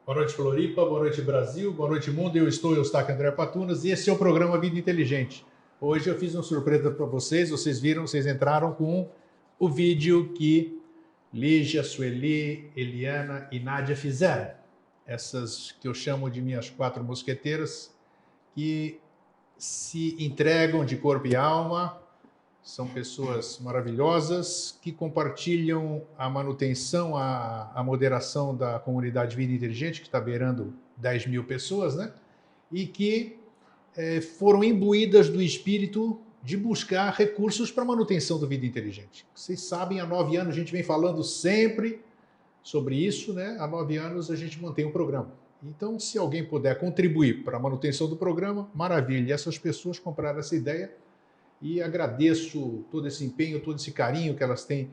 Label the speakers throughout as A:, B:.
A: Boa noite, Floripa. Boa noite, Brasil. Boa noite, mundo. Eu estou, Eustáquio André Patunas, e esse é o programa Vida Inteligente. Hoje eu fiz uma surpresa para vocês. Vocês viram, vocês entraram com o vídeo que Lígia, Sueli, Eliana e Nádia fizeram. Essas que eu chamo de minhas 4 mosqueteiras, que se entregam de corpo e alma. São pessoas maravilhosas que compartilham a manutenção, a moderação da comunidade Vida Inteligente, que está beirando 10 mil pessoas, né? E que foram imbuídas do espírito de buscar recursos para a manutenção do Vida Inteligente. Vocês sabem, há 9 anos a gente vem falando sempre sobre isso, né? Há 9 anos a gente mantém o programa. Então, se alguém puder contribuir para a manutenção do programa, maravilha. E essas pessoas compraram essa ideia. E agradeço todo esse empenho, todo esse carinho que elas têm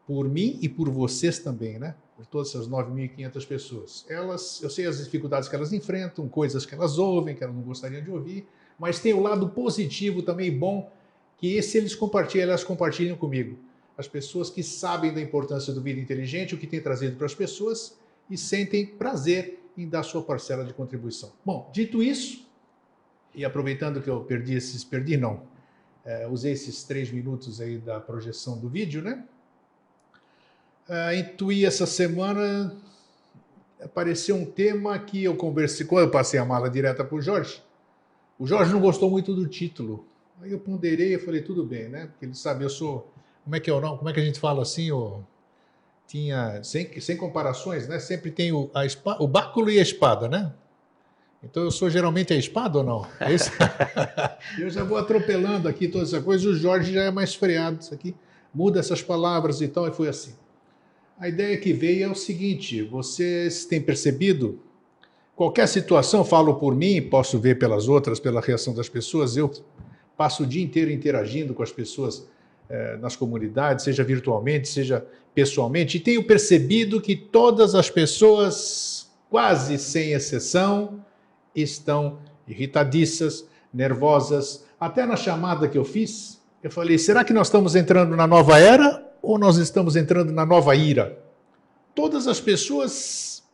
A: por mim e por vocês também, né? Por todas essas 9.500 pessoas. Eu sei as dificuldades que elas enfrentam, coisas que elas ouvem, que elas não gostariam de ouvir, mas tem o lado positivo também bom, que se eles compartilham, elas compartilham comigo. As pessoas que sabem da importância do Vida Inteligente, o que tem trazido para as pessoas e sentem prazer em dar sua parcela de contribuição. Bom, dito isso, e aproveitando que eu usei esses 3 minutos aí da projeção do vídeo, né? Intuí essa semana, apareceu um tema que eu conversei, quando eu passei a mala direta para o Jorge não gostou muito do título. Aí eu ponderei e falei, tudo bem, né? Porque ele sabe, eu sou, como é que a gente fala assim, sem comparações, né? Sempre tem o báculo e a espada, né? Então eu sou geralmente a espada ou não? É isso? Eu já vou atropelando aqui toda essa coisa, o Jorge já é mais freado, isso aqui muda essas palavras e tal, e foi assim. A ideia que veio é o seguinte, vocês têm percebido, qualquer situação, falo por mim, posso ver pelas outras, pela reação das pessoas, eu passo o dia inteiro interagindo com as pessoas nas comunidades, seja virtualmente, seja pessoalmente, e tenho percebido que todas as pessoas, quase sem exceção, estão irritadiças, nervosas. Até na chamada que eu fiz, eu falei, será que nós estamos entrando na nova era ou nós estamos entrando na nova ira? Todas as pessoas,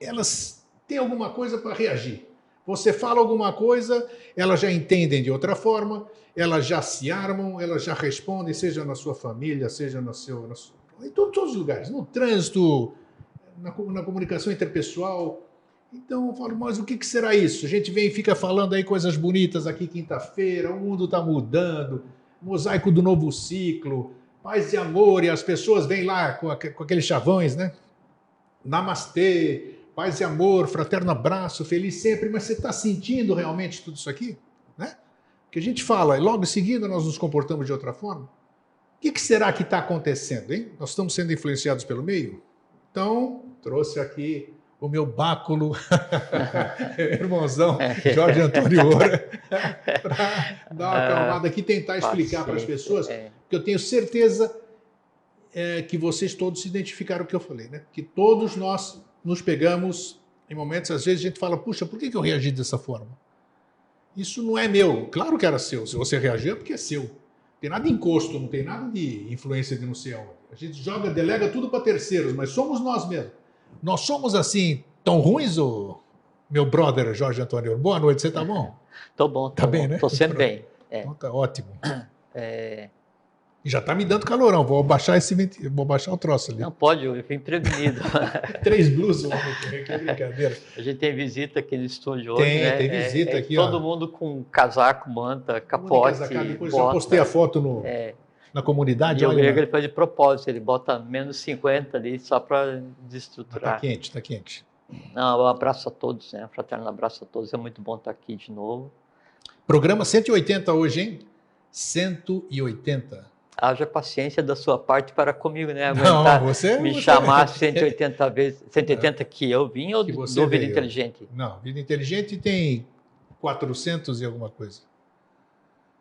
A: elas têm alguma coisa para reagir. Você fala alguma coisa, elas já entendem de outra forma, elas já se armam, elas já respondem, seja na sua família, seja em todos os lugares, no trânsito, na comunicação interpessoal. Então eu falo, mas o que será isso? A gente vem e fica falando aí coisas bonitas aqui quinta-feira, o mundo está mudando, mosaico do novo ciclo, paz e amor, e as pessoas vêm lá com aqueles chavões, né? Namastê, paz e amor, fraterno abraço, feliz sempre, mas você está sentindo realmente tudo isso aqui? Né? Que a gente fala, e logo em seguida nós nos comportamos de outra forma. O que será que está acontecendo, hein? Nós estamos sendo influenciados pelo meio? Então, trouxe aqui o meu báculo, irmãozão Jorge Antônio Oura, para dar uma acalmada aqui e tentar explicar para as pessoas, porque eu tenho certeza que vocês todos se identificaram com o que eu falei, né? Que todos nós nos pegamos em momentos, às vezes a gente fala, puxa, por que eu reagi dessa forma? Isso não é meu. Claro que era seu. Se você reagiu é porque é seu. Não tem nada de encosto, não tem nada de influência de não sei aonde. A gente delega tudo para terceiros, mas somos nós mesmos. Nós somos assim, tão ruins, meu brother Jorge Antônio? Boa noite, você tá bom?
B: Tô bom,
A: tá bem, né?
B: Tô sempre bem.
A: Então tá ótimo. E já tá me dando calorão, vou baixar o troço ali.
B: Não pode, eu vim prevenido.
A: 3 blusas, que brincadeira.
B: A gente tem visita aqui no estúdio hoje, né?
A: Tem visita aqui,
B: todo mundo com casaco, manta, capote,
A: depois
B: bota.
A: Já postei a foto na comunidade.
B: E o Grego ele faz de propósito, ele bota menos 50 ali só para desestruturar.
A: Tá quente.
B: Não, um abraço a todos, né? Um fraterno abraço a todos, é muito bom estar aqui de novo.
A: Programa 180 hoje, hein? 180.
B: Haja paciência da sua parte para comigo, né? Aguentar me chamar 180 vezes, 180 que eu vim ou do Vida Inteligente?
A: Não, Vida Inteligente tem 400 e alguma coisa.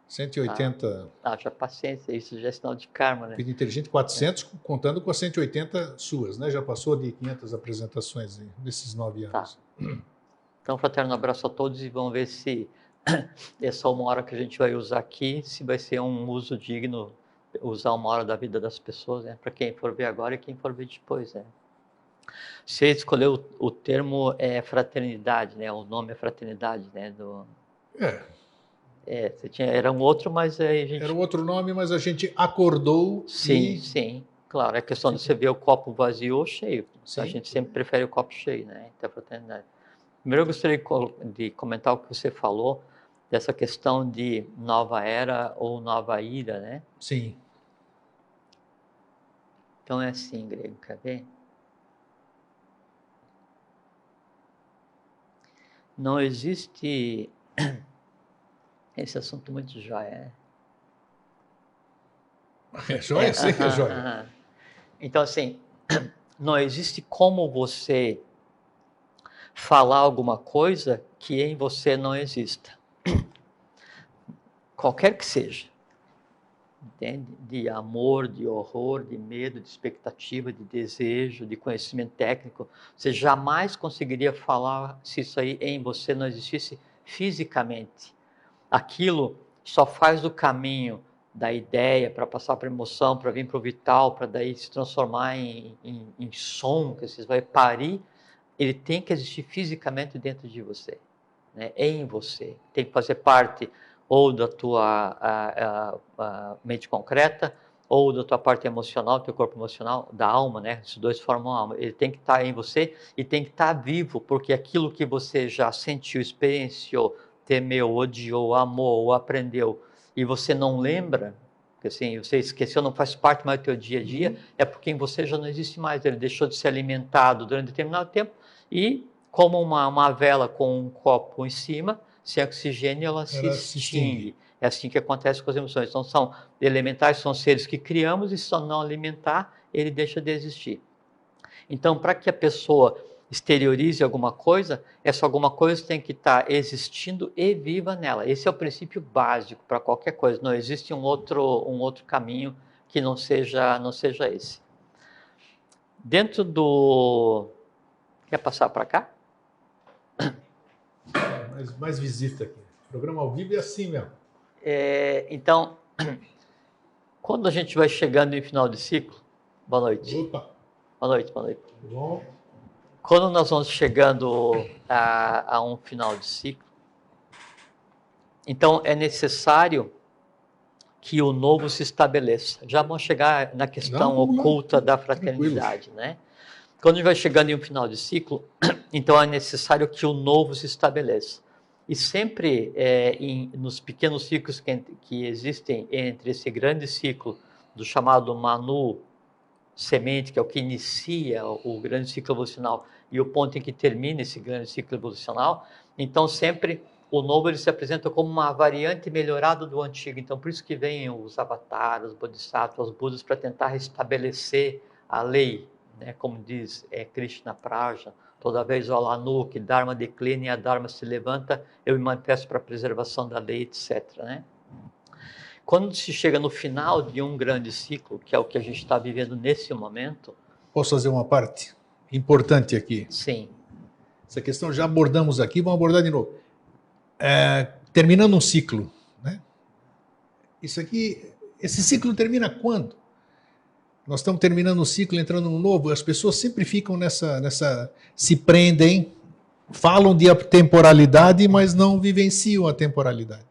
A: 180...
B: Haja paciência, isso já é sinal de karma, né?
A: Vida Inteligente 400, contando com as 180 suas, né? Já passou de 500 apresentações nesses 9 anos.
B: Tá. Então, fraterno abraço a todos e vamos ver se essa 1 hora que a gente vai usar aqui, se vai ser um uso digno, usar 1 hora da vida das pessoas, né? Para quem for ver agora e quem for ver depois, né? Você escolheu o termo fraternidade, né? O nome é fraternidade, né? Era um outro, mas aí a gente...
A: Era um outro nome, mas a gente acordou
B: Sim, sim. Claro, é questão de você ver o copo vazio ou cheio. Sim. A gente sempre prefere o copo cheio, né? Então, fraternidade. Primeiro eu gostaria de comentar o que você falou, dessa questão de nova era ou nova ira, né?
A: Sim.
B: Então é assim, grego, quer ver? Não existe... Esse assunto muito jóia,
A: É jóia? Sei que é jóia.
B: Então, assim, não existe como você falar alguma coisa que em você não exista. Qualquer que seja. Entende? De amor, de horror, de medo, de expectativa, de desejo, de conhecimento técnico. Você jamais conseguiria falar se isso aí em você não existisse fisicamente. Aquilo só faz o caminho da ideia para passar para a emoção, para vir para o vital, para daí se transformar em som, que você vai parir. Ele tem que existir fisicamente dentro de você, né? Em você. Tem que fazer parte ou da tua mente concreta, ou da tua parte emocional, teu corpo emocional, da alma, né? Esses dois formam a alma. Ele tem que estar em você e tem que estar vivo, porque aquilo que você já sentiu, experienciou, temeu, odiou, amou ou aprendeu, e você não lembra, porque assim, você esqueceu, não faz parte mais do teu dia a dia, é porque em você já não existe mais, ele deixou de ser alimentado durante determinado tempo, e como uma vela com um copo em cima, sem oxigênio, ela se extingue. É assim que acontece com as emoções. Então, são elementais, são seres que criamos e se não alimentar, ele deixa de existir. Então, para que a pessoa exteriorize alguma coisa, essa alguma coisa tem que estar existindo e viva nela. Esse é o princípio básico para qualquer coisa. Não existe um outro caminho que não seja esse. Dentro do... Quer passar para cá?
A: Mais visita aqui. O programa ao vivo é assim mesmo.
B: Então, quando a gente vai chegando em final de ciclo... Boa noite.
A: Opa!
B: Boa noite, boa noite.
A: Tudo bom?
B: Quando nós vamos chegando a um final de ciclo, então é necessário que o novo se estabeleça. Já vamos chegar na questão oculta da fraternidade, né? Quando a gente vai chegando em um final de ciclo, então é necessário que o novo se estabeleça. E sempre nos pequenos ciclos que existem entre esse grande ciclo do chamado Manu semente, que é o que inicia o grande ciclo evolucional, e o ponto em que termina esse grande ciclo evolucional, então sempre o novo ele se apresenta como uma variante melhorada do antigo. Então por isso que vêm os avatares, os bodhisattvas, os budas, para tentar restabelecer a lei, né? Como diz Krishna Praja, toda vez o Alanu, que Dharma declina e a Dharma se levanta, eu me manifesto para a preservação da lei, etc., né? Quando se chega no final de um grande ciclo, que é o que a gente está vivendo nesse momento...
A: Posso fazer uma parte importante aqui?
B: Sim.
A: Essa questão já abordamos aqui, vamos abordar de novo. Terminando um ciclo, né? Esse ciclo termina quando? Nós estamos terminando um ciclo, entrando num novo, as pessoas sempre ficam se prendem, falam de temporalidade, mas não vivenciam a temporalidade,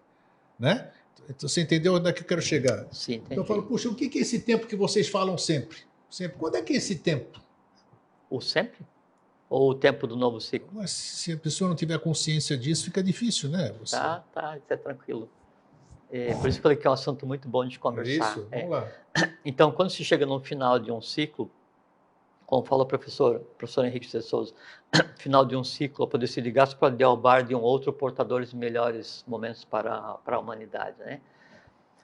A: né? Então, você entendeu onde é que eu quero chegar?
B: Sim, entendi.
A: Então eu falo, puxa, o que é esse tempo que vocês falam sempre? Sempre. Quando é que é esse tempo?
B: O sempre? Ou o tempo do novo ciclo?
A: Mas se a pessoa não tiver consciência disso, fica difícil, né?
B: Tá, isso é tranquilo. Por isso que eu falei que é um assunto muito bom de conversar.
A: Isso, vamos lá.
B: Então, quando se chega no final de um ciclo, como fala o professor Henrique de Souza, final de um ciclo, poder se ligar para dialbar de um outro portadores de melhores momentos para a humanidade, né?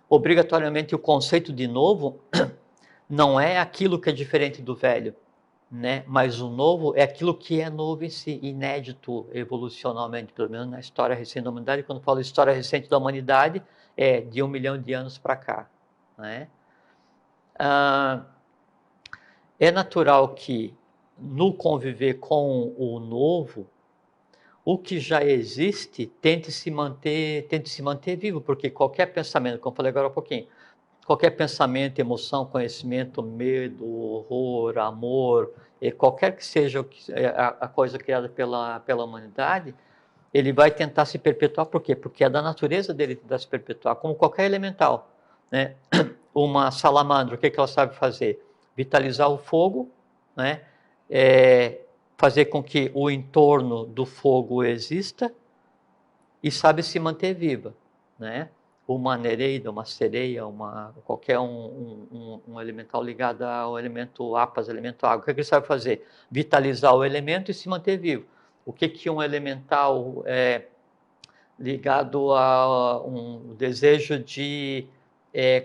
B: Obrigatoriamente o conceito de novo não é aquilo que é diferente do velho, né? Mas o novo é aquilo que é novo em si, inédito evolucionalmente, pelo menos na história recente da humanidade. Quando falo história recente da humanidade, é de 1 milhão de anos para cá, né? É natural que no conviver com o novo, o que já existe tente se manter vivo, porque qualquer pensamento, como eu falei agora há pouquinho, qualquer pensamento, emoção, conhecimento, medo, horror, amor, e qualquer que seja a coisa criada pela humanidade, ele vai tentar se perpetuar. Por quê? Porque é da natureza dele tentar se perpetuar, como qualquer elemental, né? Uma salamandra, o que ela sabe fazer? Vitalizar o fogo, né? Fazer com que o entorno do fogo exista e sabe se manter viva, né? Uma nereida, uma sereia, qualquer um elemental ligado ao elemento APAS, elemento água. O que ele sabe fazer? Vitalizar o elemento e se manter vivo. O que um elemental ligado a um desejo de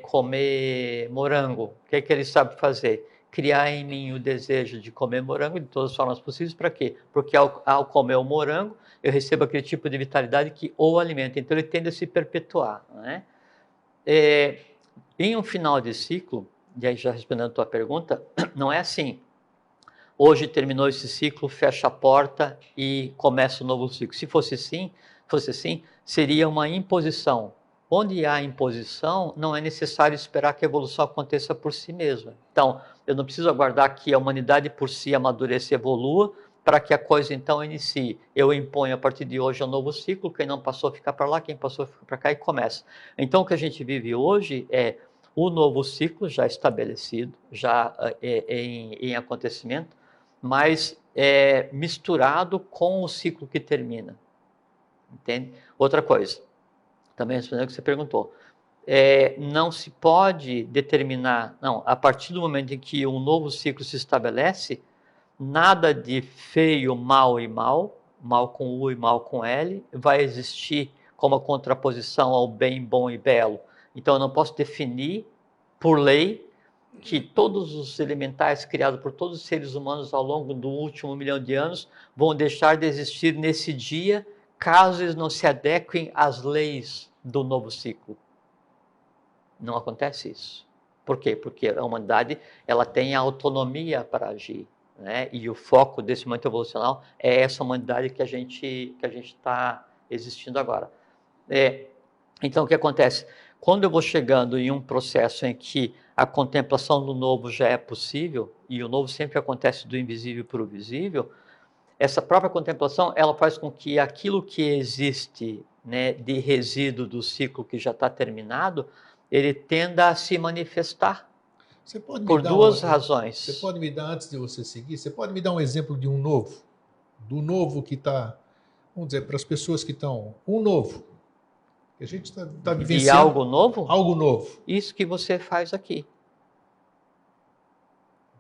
B: comer morango, o que ele sabe fazer? Criar em mim o desejo de comer morango de todas as formas possíveis. Para quê? Porque ao comer o morango, eu recebo aquele tipo de vitalidade que o alimenta. Então, ele tende a se perpetuar, né? Em um final de ciclo, e aí já respondendo a tua pergunta, não é assim. Hoje terminou esse ciclo, fecha a porta e começa um novo ciclo. Se fosse assim, seria uma imposição. Onde há imposição, não é necessário esperar que a evolução aconteça por si mesma. Então, eu não preciso aguardar que a humanidade por si amadureça e evolua para que a coisa então inicie. Eu imponho a partir de hoje um novo ciclo, quem não passou fica para lá, quem passou fica para cá e começa. Então, o que a gente vive hoje é o novo ciclo já estabelecido, já em acontecimento, mas misturado com o ciclo que termina. Entende? Outra coisa, também respondendo o que você perguntou, não se pode determinar, não, a partir do momento em que um novo ciclo se estabelece, nada de feio, mal e mal, mal com U e mal com L, vai existir como a contraposição ao bem, bom e belo. Então eu não posso definir por lei que todos os elementais criados por todos os seres humanos ao longo do último 1 milhão de anos vão deixar de existir nesse dia, caso eles não se adequem às leis do novo ciclo. Não acontece isso. Por quê? Porque a humanidade ela tem a autonomia para agir, né? E o foco desse momento evolucional é essa humanidade que a gente está existindo agora. Então, o que acontece? Quando eu vou chegando em um processo em que a contemplação do novo já é possível, e o novo sempre acontece do invisível para o visível, essa própria contemplação ela faz com que aquilo que existe, né, de resíduo do ciclo que já está terminado, ele tenda a se manifestar por duas razões.
A: Você pode me dar, antes de você seguir, você pode me dar um exemplo de um novo? Do novo que está, vamos dizer, para as pessoas que estão, um novo. Que a gente está vivenciando.
B: De algo novo?
A: Algo novo.
B: Isso que você faz aqui.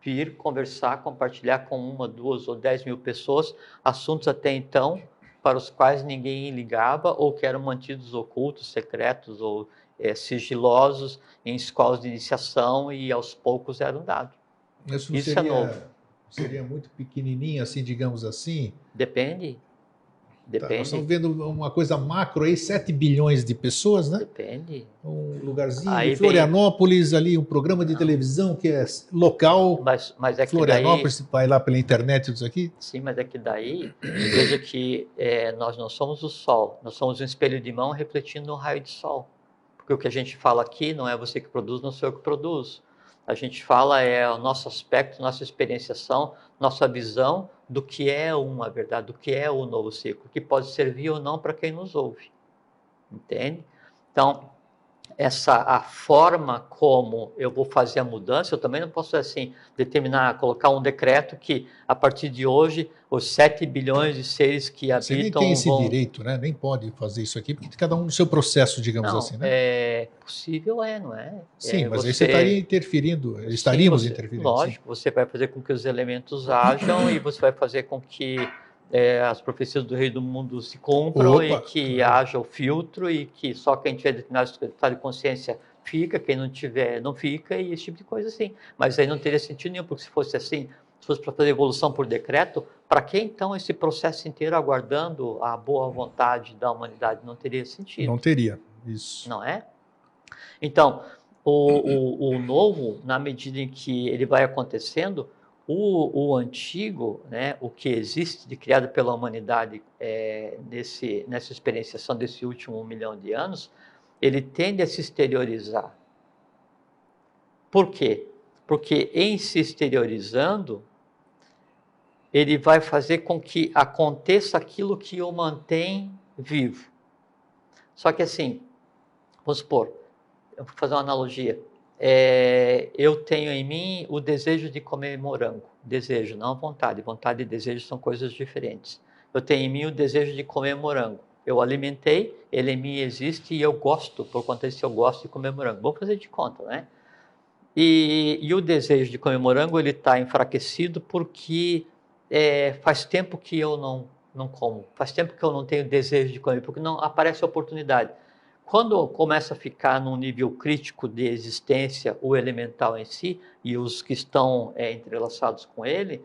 B: Vir, conversar, compartilhar com 1, 2 ou 10 mil pessoas, assuntos até então para os quais ninguém ligava ou que eram mantidos ocultos, secretos ou sigilosos em escolas de iniciação e aos poucos eram dados. Isso é novo.
A: Seria muito pequenininho, assim, digamos assim?
B: Depende.
A: Tá, nós estamos vendo uma coisa macro aí, 7 bilhões de pessoas, né?
B: Depende.
A: Um lugarzinho
B: Aí
A: de Florianópolis, ali, um programa de televisão que é local.
B: Mas é que
A: Florianópolis,
B: daí...
A: vai lá pela internet tudo isso aqui?
B: Sim, mas é que daí, veja que nós não somos o Sol, nós somos um espelho de mão refletindo um raio de Sol. Porque o que a gente fala aqui não é você que produz, não sou eu que produzo. A gente fala o nosso aspecto, nossa experienciação, nossa visão do que é uma verdade, do que é o novo ciclo, que pode servir ou não para quem nos ouve. Entende? Então, a forma como eu vou fazer a mudança, eu também não posso assim determinar, colocar um decreto que a partir de hoje os 7 bilhões de seres que habitam
A: Você nem tem esse direito, né? Nem pode fazer isso aqui, porque cada um no seu processo, digamos
B: não,
A: assim, né?
B: É possível, não é?
A: Sim, mas aí você estaria interferindo, estaríamos interferindo.
B: Lógico, sim. Você vai fazer com que os elementos ajam e você vai fazer com que as profecias do Rei do Mundo se cumpram. Opa, e que haja o filtro e que só quem tiver determinado estado de consciência fica, quem não tiver não fica e esse tipo de coisa assim. Mas aí não teria sentido nenhum, porque se fosse assim, se fosse para fazer evolução por decreto, para que então esse processo inteiro aguardando a boa vontade da humanidade? Não teria sentido.
A: Não teria, isso.
B: Não é? Então, o novo, na medida em que ele vai acontecendo, o antigo, né, o que existe de criado pela humanidade nessa experienciação desse último 1 milhão de anos, ele tende a se exteriorizar. Por quê? Porque em se exteriorizando, ele vai fazer com que aconteça aquilo que o mantém vivo. Só que assim, vamos supor, eu vou fazer uma analogia. Eu tenho em mim o desejo de comer morango. Desejo, não vontade. Vontade e desejo são coisas diferentes. Eu tenho em mim o desejo de comer morango. Eu alimentei, ele em mim existe e eu gosto, por conta disso eu gosto de comer morango. Vou fazer de conta, né? E o desejo de comer morango, ele está enfraquecido porque faz tempo que eu não como. Faz tempo que eu não tenho desejo de comer, porque não aparece a oportunidade. Quando começa a ficar num nível crítico de existência, o elemental em si, e os que estão entrelaçados com ele,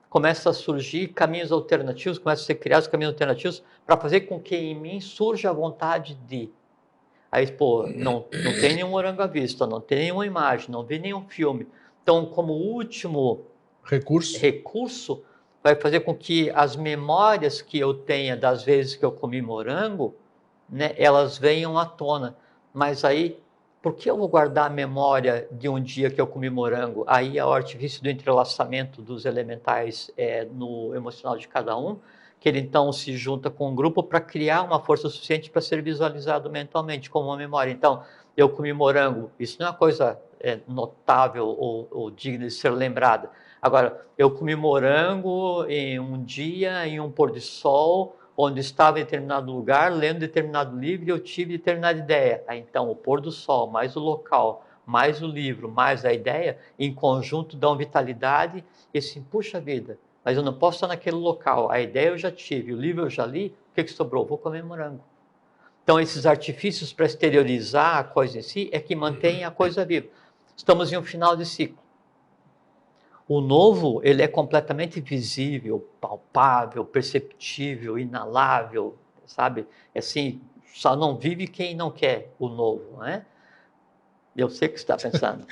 B: começa a surgir caminhos alternativos, começam a ser criados caminhos alternativos para fazer com que em mim surja a vontade de. Aí, pô, não tem nenhum morango à vista, não tem nenhuma imagem, não vi nenhum filme. Então, como último recurso, vai fazer com que as memórias que eu tenha das vezes que eu comi morango, né, elas venham à tona. Mas aí, por que eu vou guardar a memória de um dia que eu comi morango? Aí é o artifício do entrelaçamento dos elementais no emocional de cada um, que ele então se junta com um grupo para criar uma força suficiente para ser visualizado mentalmente, como uma memória. Então, eu comi morango, isso não é uma coisa notável ou digna de ser lembrada. Agora, eu comi morango em um dia, em um pôr de sol, onde estava em determinado lugar, lendo determinado livro, e eu tive determinada ideia. Aí, então, o pôr do sol, mais o local, mais o livro, mais a ideia, em conjunto dão vitalidade, e assim, puxa vida, mas eu não posso estar naquele local, a ideia eu já tive, o livro eu já li, o que sobrou? Vou comer morango. Então, esses artifícios para exteriorizar a coisa em si é que mantém a coisa viva. Estamos em um final de ciclo. O novo, ele é completamente visível, palpável, perceptível, inalável, sabe? Assim, só não vive quem não quer o novo, não é? Eu sei o que você está pensando.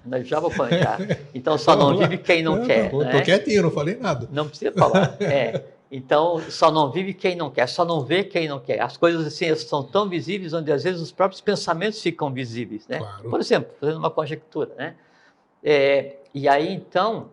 B: Mas já vou comentar. Então, só não vive quem não quer.
A: Não, estou quietinho, não falei nada.
B: Não precisa falar. Então, só não vive quem não quer, só não vê quem não quer. As coisas assim são tão visíveis, onde às vezes os próprios pensamentos ficam visíveis, né?
A: Claro.
B: Por exemplo, fazendo uma conjectura, né? E aí, então,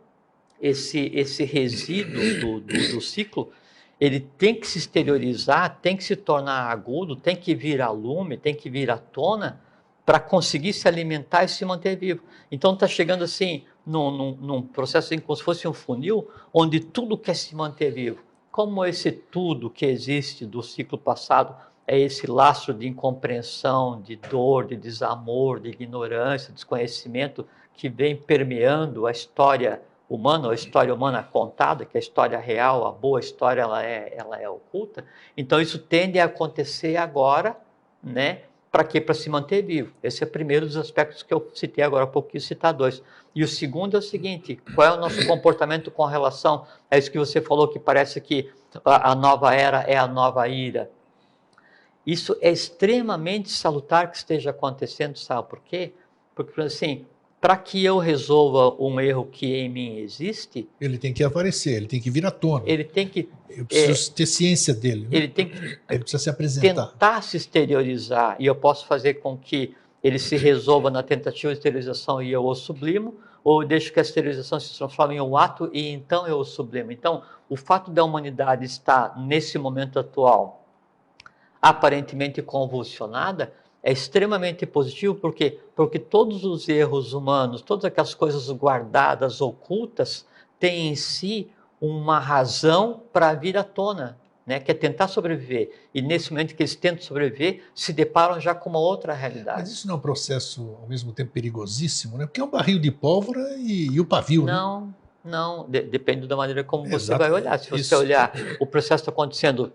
B: esse resíduo do ciclo, ele tem que se exteriorizar, tem que se tornar agudo, tem que vir a lume, tem que vir à tona, para conseguir se alimentar e se manter vivo. Então está chegando assim, num processo assim, como se fosse um funil, onde tudo quer se manter vivo. Como esse tudo que existe do ciclo passado é esse lastro de incompreensão, de dor, de desamor, de ignorância, desconhecimento, que vem permeando a história humana, a história humana contada, que é a história real, a boa história, ela é oculta. Então isso tende a acontecer agora, né? Para quê? Para se manter vivo. Esse é o primeiro dos aspectos que eu citei agora há pouco, quis citar dois. E o segundo é o seguinte, qual é o nosso comportamento com relação a isso que você falou, que parece que a nova era é a nova ira. Isso é extremamente salutar que esteja acontecendo, sabe por quê? Porque, assim, para que eu resolva um erro que em mim existe...
A: Ele tem que aparecer, ele tem que vir à tona.
B: Ele tem que...
A: Eu preciso ter ciência dele. Né?
B: Ele tem que
A: ele precisa se apresentar.
B: Tentar se exteriorizar, e eu posso fazer com que ele se resolva na tentativa de exteriorização e eu o sublimo, ou deixo que a exteriorização se transforme em um ato e então eu o sublimo. Então, o fato da humanidade estar, nesse momento atual, aparentemente convulsionada, é extremamente positivo, porque todos os erros humanos, todas aquelas coisas guardadas, ocultas, têm em si uma razão para vir à tona, né? Que é tentar sobreviver. E nesse momento que eles tentam sobreviver, se deparam já com uma outra realidade.
A: Mas isso não é um processo, ao mesmo tempo, perigosíssimo, né? Porque é um barril de pólvora e o pavio,
B: não, né? Não, depende da maneira como você
A: Exato.
B: vai olhar. Se você olhar, o processo está acontecendo...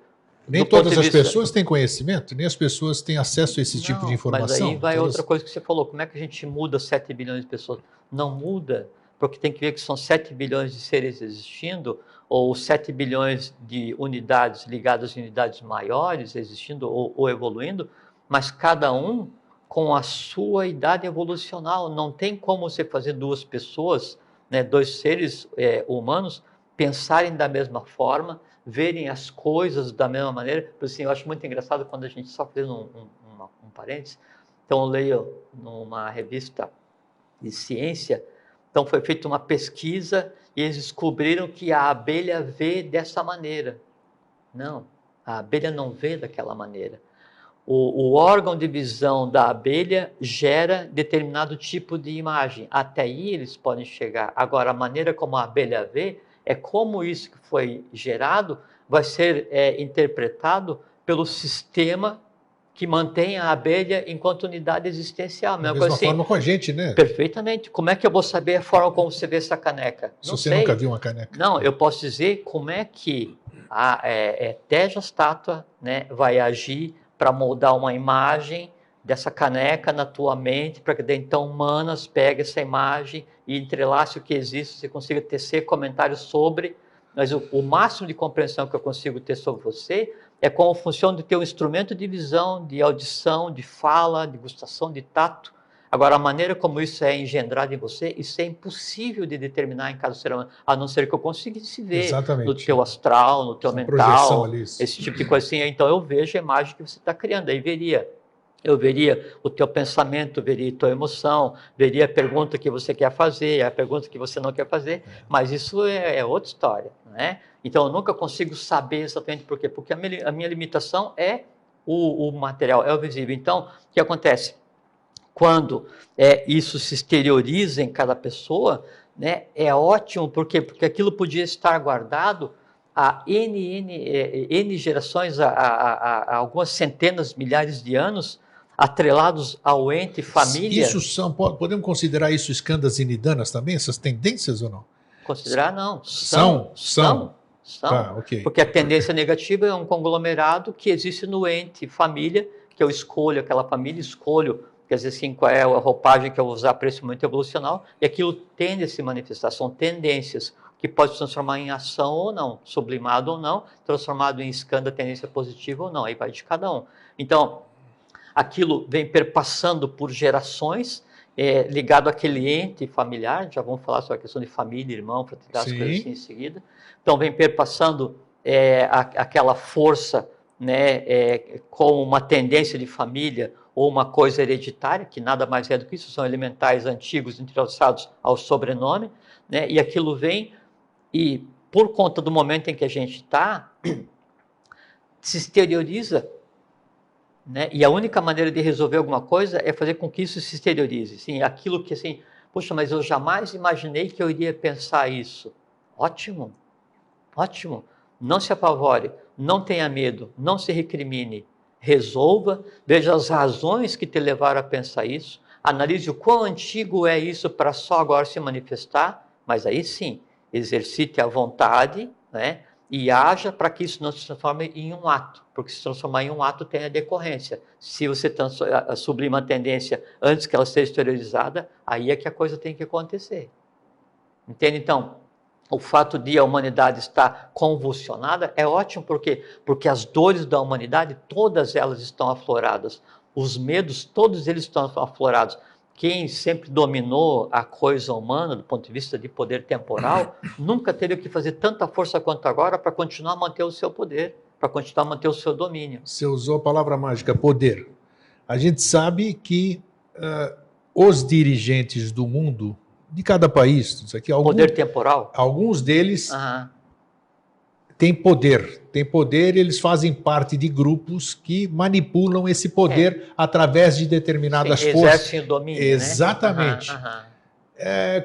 A: Nem todas as pessoas têm conhecimento, nem as pessoas têm acesso a esse tipo de informação.
B: Mas aí vai outra coisa que você falou, como é que a gente muda 7 bilhões de pessoas? Não muda, porque tem que ver que são 7 bilhões de seres existindo, ou 7 bilhões de unidades ligadas a unidades maiores existindo ou evoluindo, mas cada um com a sua idade evolucional. Não tem como você fazer duas pessoas, né, dois seres humanos, pensarem da mesma forma, verem as coisas da mesma maneira. Assim, eu acho muito engraçado quando a gente, só fazendo um parênteses, então eu leio numa revista de ciência. Então foi feita uma pesquisa e eles descobriram que a abelha vê dessa maneira. Não, a abelha não vê daquela maneira. O órgão de visão da abelha gera determinado tipo de imagem. Até aí eles podem chegar. Agora, a maneira como a abelha vê é como isso que foi gerado vai ser interpretado pelo sistema que mantém a abelha enquanto unidade existencial.
A: Da mesma forma com a gente, né?
B: Perfeitamente. Como é que eu vou saber a forma como você vê essa caneca?
A: Se você nunca viu uma caneca.
B: Não, eu posso dizer como é que a teja-estátua, né, vai agir para moldar uma imagem dessa caneca na tua mente, para que então humanas pegue essa imagem e entrelace o que existe, você consiga tecer comentários sobre, mas o máximo de compreensão que eu consigo ter sobre você é como funciona de ter um instrumento de visão, de audição, de fala, de gustação, de tato. Agora, a maneira como isso é engendrado em você, isso é impossível de determinar em cada ser humano, a não ser que eu conseguisse ver no teu astral, no teu mental, esse tipo de coisa assim. Então, eu vejo a imagem que você está criando. Aí eu veria o teu pensamento, veria a tua emoção, veria a pergunta que você quer fazer, a pergunta que você não quer fazer, mas isso é outra história, né? Então, eu nunca consigo saber exatamente por quê, porque a minha limitação é o material, é o visível. Então, o que acontece? Quando isso se exterioriza em cada pessoa, né, é ótimo, por quê? Porque aquilo podia estar guardado há N gerações, há algumas centenas, milhares de anos, atrelados ao ente família.
A: Isso podemos considerar isso skandhas e nidanas também, essas tendências ou não?
B: Considerar não.
A: São.
B: Tá, okay. Porque a tendência negativa é um conglomerado que existe no ente família, que eu escolho aquela família, escolho, quer dizer assim, qual é a roupagem que eu vou usar para esse momento evolucional, e aquilo tende a se manifestar, são tendências que pode se transformar em ação ou não, sublimado ou não, transformado em skandha, tendência positiva ou não, aí vai de cada um. Então, aquilo vem perpassando por gerações, ligado àquele ente familiar, já vamos falar sobre a questão de família, irmão, fraternidade, as coisas assim em seguida. Então, vem perpassando aquela força, né, como uma tendência de família ou uma coisa hereditária, que nada mais é do que isso, são elementais antigos entrelaçados ao sobrenome, né, e aquilo vem e, por conta do momento em que a gente está, se exterioriza, né? E a única maneira de resolver alguma coisa é fazer com que isso se exteriorize. Assim, aquilo que assim, poxa, mas eu jamais imaginei que eu iria pensar isso. Ótimo, ótimo. Não se apavore, não tenha medo, não se recrimine. Resolva, veja as razões que te levaram a pensar isso, analise o quão antigo é isso para só agora se manifestar, mas aí sim, exercite a vontade, né? E haja para que isso não se transforme em um ato, porque se transformar em um ato tem a decorrência. Se você sublima a tendência antes que ela seja exteriorizada, aí é que a coisa tem que acontecer. Entende? Então, o fato de a humanidade estar convulsionada é ótimo, por quê? Porque as dores da humanidade, todas elas estão afloradas. Os medos, todos eles estão aflorados. Quem sempre dominou a coisa humana, do ponto de vista de poder temporal, nunca teve que fazer tanta força quanto agora para continuar a manter o seu poder, para continuar a manter o seu domínio.
A: Você usou a palavra mágica, poder. A gente sabe que os dirigentes do mundo, de cada país, isso aqui,
B: poder temporal?
A: Alguns deles têm poder. Tem poder e eles fazem parte de grupos que manipulam esse poder através de determinadas forças.
B: Exercem o domínio,
A: exatamente. Né?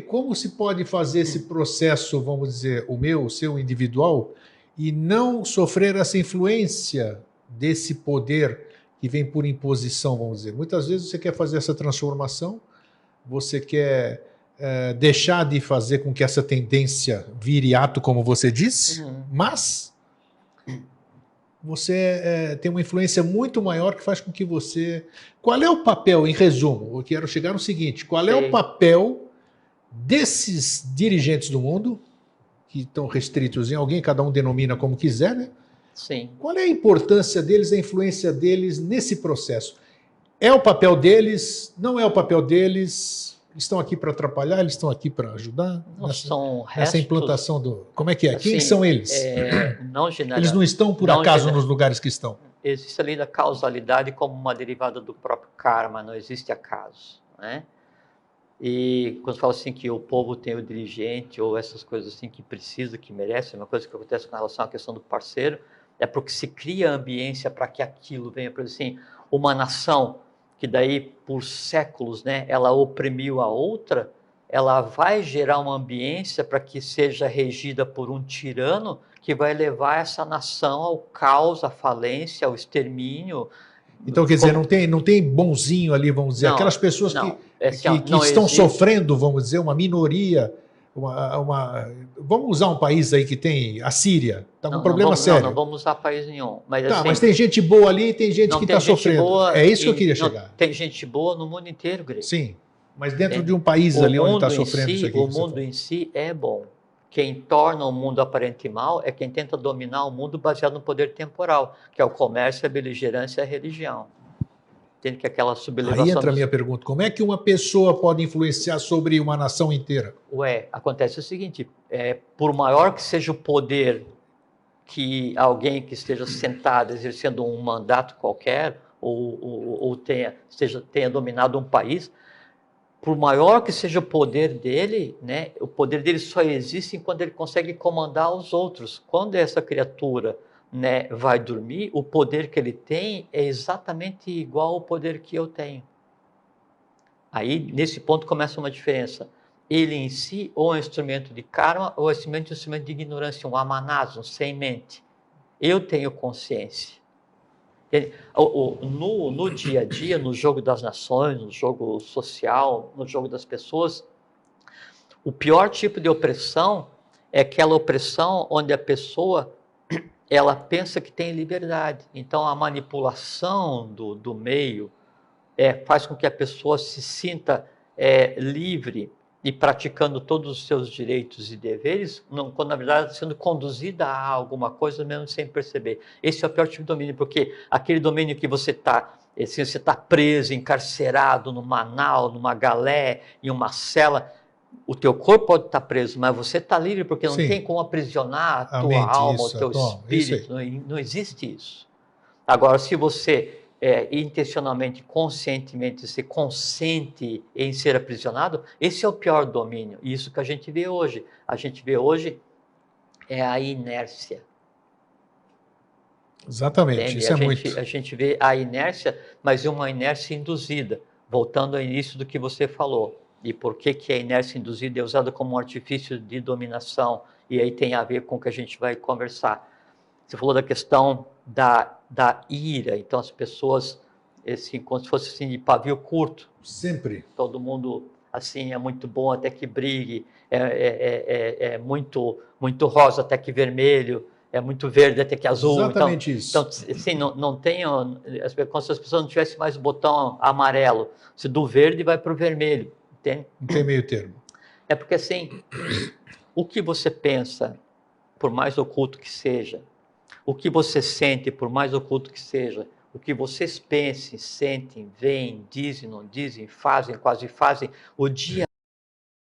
A: Como se pode fazer esse processo, vamos dizer, o seu individual, e não sofrer essa influência desse poder que vem por imposição, vamos dizer? Muitas vezes você quer fazer essa transformação, você quer deixar de fazer com que essa tendência vire ato, como você disse, mas você tem uma influência muito maior que faz com que você... Qual é o papel, em resumo? Eu quero chegar no seguinte, qual é o papel desses dirigentes do mundo, que estão restritos em alguém, cada um denomina como quiser, né?
B: Sim.
A: Qual é a importância deles, a influência deles nesse processo? É o papel deles? Não é o papel deles? Estão aqui para atrapalhar? Eles estão aqui para ajudar? Nessa implantação do... Como é que é?
B: Assim,
A: quem são eles? Eles não estão por acaso nos lugares que estão?
B: Existe ali a causalidade como uma derivada do próprio karma, não existe acaso, né? E quando fala assim que o povo tem o dirigente ou essas coisas assim que precisa, que merece, é uma coisa que acontece com relação à questão do parceiro, é porque se cria a ambiência para que aquilo venha, por exemplo, assim, uma nação que daí por séculos, né, ela oprimiu a outra, ela vai gerar uma ambiência para que seja regida por um tirano que vai levar essa nação ao caos, à falência, ao extermínio.
A: Então, quer dizer, não tem bonzinho ali, vamos dizer, aquelas pessoas
B: não,
A: que estão sofrendo, vamos dizer, uma minoria, vamos usar um país aí que tem a Síria, está com um problema sério.
B: Não vamos usar país nenhum. Mas,
A: tá,
B: assim,
A: mas tem gente boa ali e tem gente que está sofrendo.
B: Boa,
A: é isso que eu queria chegar.
B: Tem gente boa no mundo inteiro, Greg.
A: Sim, mas dentro de um país ali onde está sofrendo isso aqui.
B: O mundo em si é bom. Quem torna o mundo aparente mal é quem tenta dominar o mundo baseado no poder temporal, que é o comércio, a beligerância e a religião. Entende que aquela sublevação...
A: Aí entra a minha pergunta, como é que uma pessoa pode influenciar sobre uma nação inteira?
B: Acontece o seguinte, por maior que seja o poder que alguém que esteja sentado exercendo um mandato qualquer, ou tenha dominado um país, por maior que seja o poder dele, né, o poder dele só existe quando ele consegue comandar os outros. Quando essa criatura, né, vai dormir, o poder que ele tem é exatamente igual ao poder que eu tenho. Aí, nesse ponto, começa uma diferença. Ele em si, ou é um instrumento de karma, ou é um instrumento de ignorância, um amanás, um sem mente. Eu tenho consciência. No dia a dia, no jogo das nações, no jogo social, no jogo das pessoas, o pior tipo de opressão é aquela opressão onde a pessoa ela pensa que tem liberdade. Então, a manipulação do meio faz com que a pessoa se sinta livre e praticando todos os seus direitos e deveres, quando na verdade está sendo conduzida a alguma coisa mesmo sem perceber. Esse é o pior tipo de domínio, porque aquele domínio que você está preso, encarcerado numa nau, numa galé, em uma cela, o teu corpo pode estar preso, mas você está livre porque não tem como aprisionar a tua alma, o teu espírito, não existe isso. Agora, se você intencionalmente, conscientemente, se consente em ser aprisionado, esse é o pior domínio. Isso que a gente vê hoje. A gente vê hoje a inércia.
A: Exatamente, isso muito.
B: A gente vê a inércia, mas uma inércia induzida. Voltando ao início do que você falou. E por que a inércia induzida é usada como um artifício de dominação? E aí tem a ver com o que a gente vai conversar. Você falou da questão da ira, então as pessoas, como se fosse assim, de pavio curto.
A: Sempre.
B: Todo mundo, assim, é muito bom até que brigue, é muito rosa até que vermelho, é muito verde até que azul.
A: Exatamente isso.
B: Então, assim, não tem, como se as pessoas não tivessem mais o botão amarelo. Se do verde vai para o vermelho, entende?
A: Não tem meio termo.
B: É porque, assim, o que você pensa, por mais oculto que seja, o que você sente, por mais oculto que seja, o que vocês pensem, sentem, veem, dizem, não dizem, fazem, quase fazem, o dia